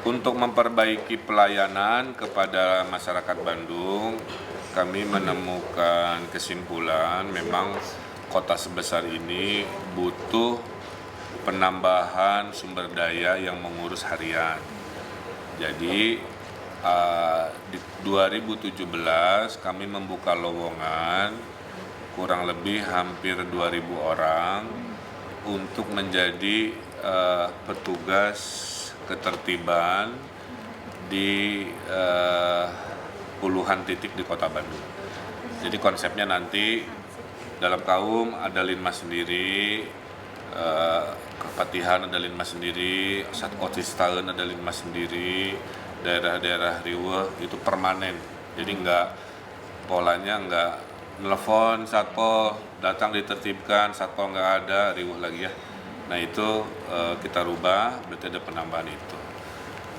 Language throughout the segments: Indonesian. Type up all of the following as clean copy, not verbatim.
Untuk memperbaiki pelayanan kepada masyarakat Bandung, kami menemukan kesimpulan memang kota sebesar ini butuh penambahan sumber daya yang mengurus harian. Jadi di 2017 kami membuka lowongan kurang lebih hampir 2.000 orang untuk menjadi petugas ketertiban di puluhan titik di Kota Bandung. Jadi konsepnya nanti dalam kaum ada linmas sendiri, Kepatihan ada linmas sendiri, Satkotistaun ada linmas sendiri, daerah-daerah riweuh itu permanen. Jadi polanya enggak nelfon satpol datang ditertibkan, satpol nggak ada, riweuh lagi ya. Nah itu kita rubah, berarti ada penambahan itu.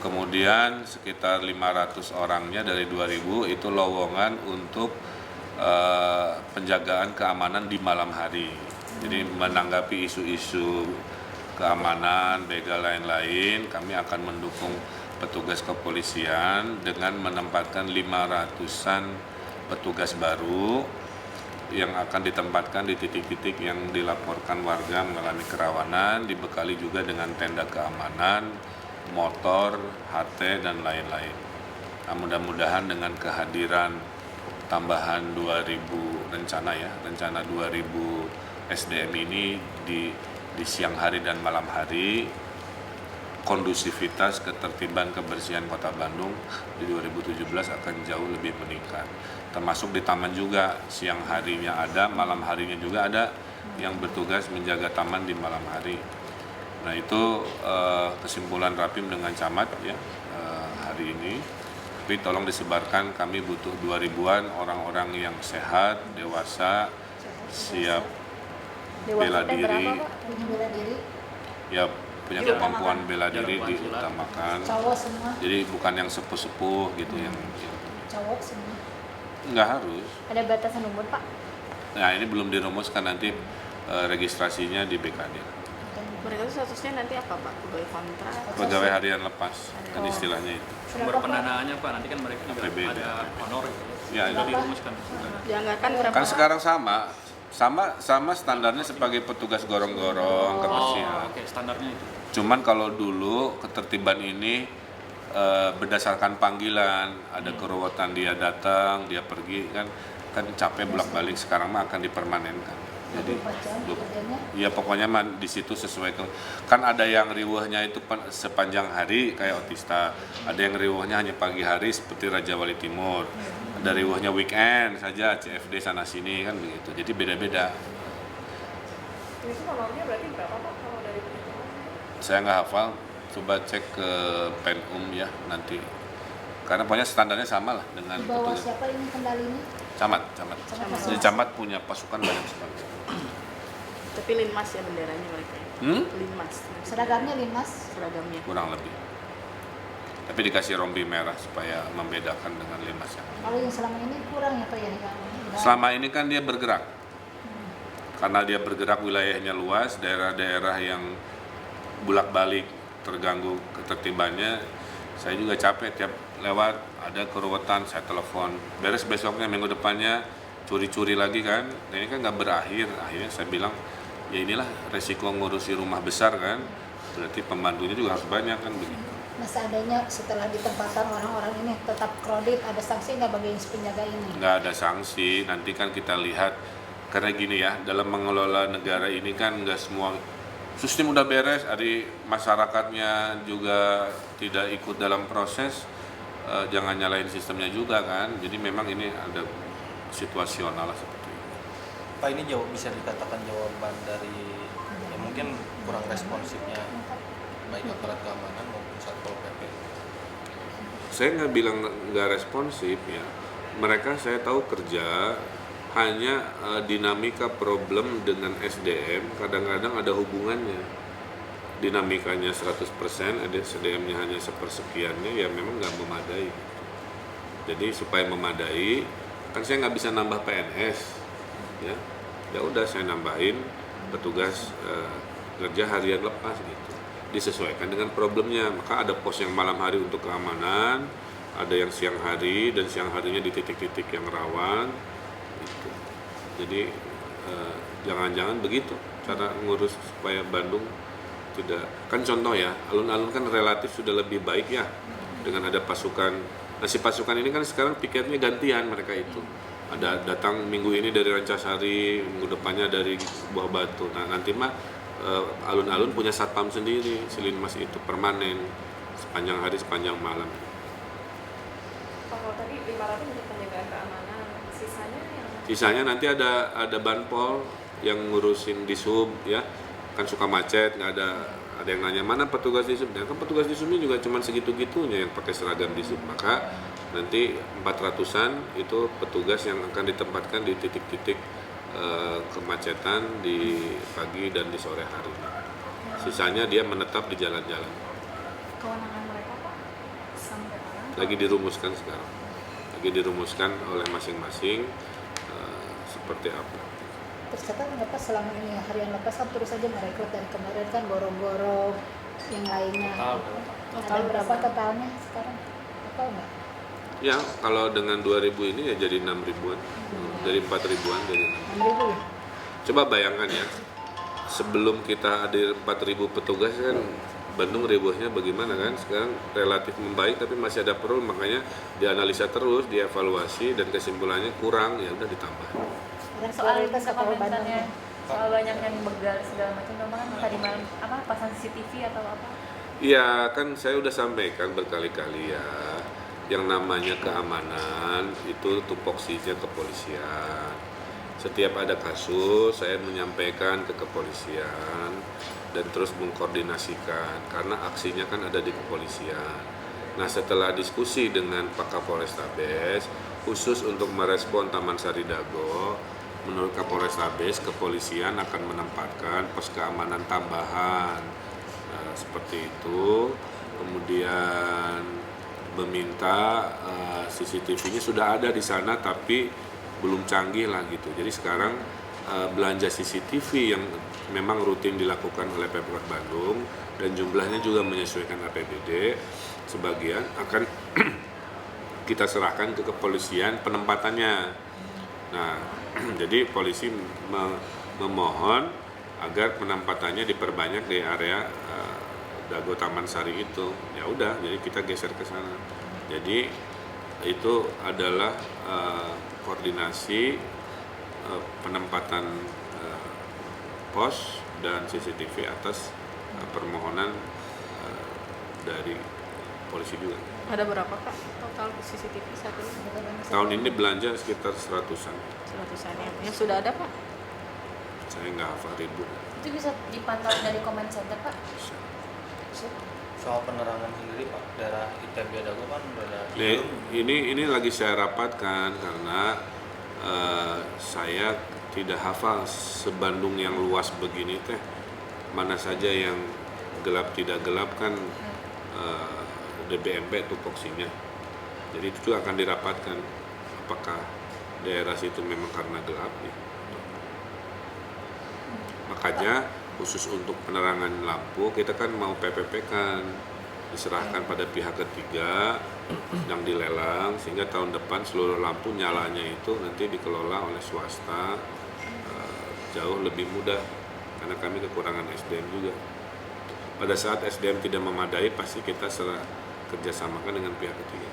Kemudian sekitar 500 orangnya dari 2.000 itu lowongan untuk penjagaan keamanan di malam hari. Jadi menanggapi isu-isu keamanan, begal lain-lain, kami akan mendukung petugas kepolisian dengan menempatkan 500-an petugas baru yang akan ditempatkan di titik-titik yang dilaporkan warga mengalami kerawanan, dibekali juga dengan tenda keamanan, motor, HT, dan lain-lain. Nah, mudah-mudahan dengan kehadiran tambahan 2.000 rencana 2.000 SDM ini di siang hari dan malam hari, kondusivitas, ketertiban, kebersihan Kota Bandung di 2017 akan jauh lebih meningkat. Termasuk di taman juga, siang harinya ada, malam harinya juga ada yang bertugas menjaga taman di malam hari. Nah itu kesimpulan Rapim dengan camat ya hari ini. Tapi tolong disebarkan, kami butuh 2.000-an orang-orang yang sehat, dewasa, siap bela diri. Ya punya kemampuan bela diri diutamakan. Jadi bukan yang sepuh-sepuh gitu yang cowok semua. Nggak harus. Ada batasan umur, Pak? Nah ini belum dirumuskan, nanti registrasinya di BKD. Mereka itu statusnya nanti apa, Pak? Pegawai kontrak? Pegawai harian lepas, kan istilahnya itu. Sumber pendanaannya, Pak, nanti kan mereka juga APBD. ada honor. Ya, Sudah dirumuskan. Dianggarkan berapa? kan sekarang sama standarnya sebagai petugas gorong-gorong kebersihan. Oke, standarnya itu. Cuman kalau dulu ketertiban ini berdasarkan panggilan, ada keruwetan dia datang, dia pergi, kan capek bolak-balik. Sekarang mah akan dipermanenkan. Jadi ya pokoknya mah di situ sesuai kan ada yang riweuhnya itu sepanjang hari kayak Otista, ada yang riweuhnya hanya pagi hari seperti Raja Wali Timur, ada riweuhnya weekend saja CFD sana sini kan begitu. Jadi beda-beda. Itu honornya berarti berapa, Pak, kalau dari perhitungan? Saya nggak hafal, coba cek ke Penum ya nanti. Karena pokoknya standarnya sama lah dengan Di bawah petugas. siapa ini kendalinya? Camat. Jadi camat punya pasukan banyak sekali. Tapi linmas ya benderanya mereka. Linmas. Seragamnya linmas. Seragamnya. Kurang lebih. Tapi dikasih rompi merah supaya membedakan dengan linmas yang lain. Kalau yang selama ini kurang ya, Pak ya? Yang Selama ini kan dia bergerak. Karena dia bergerak wilayahnya luas, daerah-daerah yang bulak-balik terganggu ketertibannya, saya juga capek tiap lewat ada keruwetan, saya telepon. Beres besoknya, minggu depannya curi-curi lagi kan. Nah, ini kan nggak berakhir. Akhirnya saya bilang, ya inilah resiko ngurusi rumah besar kan. Berarti pembantunya juga harus banyak kan begitu. Nah, seandainya setelah ditempatkan orang-orang ini tetap kredit, ada sanksi nggak bagi penjaga ini? Nggak ada sanksi, nanti kan kita lihat. Karena gini ya, dalam mengelola negara ini kan nggak semua sistem udah beres, ada masyarakatnya juga tidak ikut dalam proses, jangan nyalain sistemnya juga kan. Jadi memang ini ada situasional lah seperti itu. Pak, ini bisa dikatakan jawaban dari ya mungkin kurang responsifnya baik aparat keamanan maupun Satpol PP. Saya nggak bilang nggak responsif ya. Mereka saya tahu kerja, hanya dinamika problem dengan SDM kadang-kadang ada hubungannya. Dinamikanya 100%, ada SDM-nya hanya sepersekiannya, ya memang nggak memadai. Jadi supaya memadai, kan saya nggak bisa nambah PNS, ya udah saya nambahin petugas kerja harian lepas gitu. disesuaikan dengan problemnya. Maka ada pos yang malam hari untuk keamanan, ada yang siang hari, dan siang harinya di titik-titik yang rawan. Gitu. Jadi jangan-jangan begitu cara ngurus supaya Bandung tidak, kan contoh ya, alun-alun kan relatif sudah lebih baik ya dengan ada pasukan. Nah si pasukan ini kan sekarang piketnya gantian mereka itu. Ada datang minggu ini dari Rancasari, minggu depannya dari Buah Batu. Nah nanti mah alun-alun punya satpam sendiri, Silinmas itu permanen sepanjang hari sepanjang malam. Kalau tadi 500 untuk penjagaan keamanan, sisanya Sisanya nanti ada Banpol yang ngurusin di sub ya, kan suka macet, nggak ada yang nanya mana petugas di sub. Dan kan petugas di subnya juga cuma segitu-gitunya yang pakai seragam di sub. Maka nanti 400-an itu petugas yang akan ditempatkan di titik-titik kemacetan di pagi dan di sore hari. Sisanya dia menetap di jalan-jalan. kewenangan mereka Pak sampai mana? Lagi dirumuskan sekarang. Lagi dirumuskan oleh masing-masing seperti apa. Tercatat nggak Pak selama ini harian lepas kan terus saja merekrut, dan kemarin kan gorong-gorong yang lainnya. Ada berapa totalnya sekarang? Apa enggak? Ya, kalau dengan 2.000 ini ya jadi 6.000-an. Dari 4.000-an jadi 6.000. 6.000 ya? Coba bayangkan ya, sebelum kita ada 4.000 petugas kan Bandung ribuhnya bagaimana kan? Sekarang relatif membaik tapi masih ada perlu, makanya dianalisa terus, dievaluasi dan kesimpulannya kurang, ya udah ditambah. Dan Soal prioritas Kapal Bandung. komentarnya soal banyaknya yang begal segala macam, memang kan tadi malam apa pasang CCTV atau apa? Iya, kan saya udah sampaikan berkali-kali ya, yang namanya keamanan itu tupoksinya kepolisian. Setiap ada kasus saya menyampaikan ke kepolisian dan terus mengkoordinasikan karena aksinya kan ada di kepolisian. Nah setelah diskusi dengan Pak Kapolrestabes khusus untuk merespon Taman Sari Dago, menurut Kapolrestabes kepolisian akan menempatkan pos keamanan tambahan seperti itu. Kemudian meminta CCTV-nya sudah ada di sana tapi belum canggih lah gitu. Jadi sekarang belanja CCTV yang memang rutin dilakukan oleh Pemkot Bandung dan jumlahnya juga menyesuaikan APBD, sebagian akan kita serahkan ke kepolisian penempatannya. Nah, jadi polisi memohon agar penempatannya diperbanyak di area Dago Taman Sari itu. Ya udah, jadi kita geser ke sana. Jadi itu adalah koordinasi penempatan pos dan CCTV atas permohonan dari polisi juga. Ada berapa Pak total CCTV saat ini? Tahun ini belanja sekitar 100-an. 100-an ya. Yang sudah ada Pak? Saya nggak hafal ribu. Itu bisa dipantau dari comment center Pak? Soal penerangan sendiri Pak, daerah ITB Dago kan daerah Ini lagi saya rapatkan karena saya tidak hafal sebandung yang luas begini teh mana saja yang gelap tidak gelap kan DBMP tupoksinya. Jadi itu juga akan dirapatkan apakah daerah situ memang karena gelap ya. Makanya khusus untuk penerangan lampu kita kan mau PPP kan diserahkan pada pihak ketiga yang dilelang sehingga tahun depan seluruh lampu nyalanya itu nanti dikelola oleh swasta jauh lebih mudah karena kami kekurangan SDM juga. Pada saat SDM tidak memadai pasti kita kerjasamakan dengan pihak ketiga.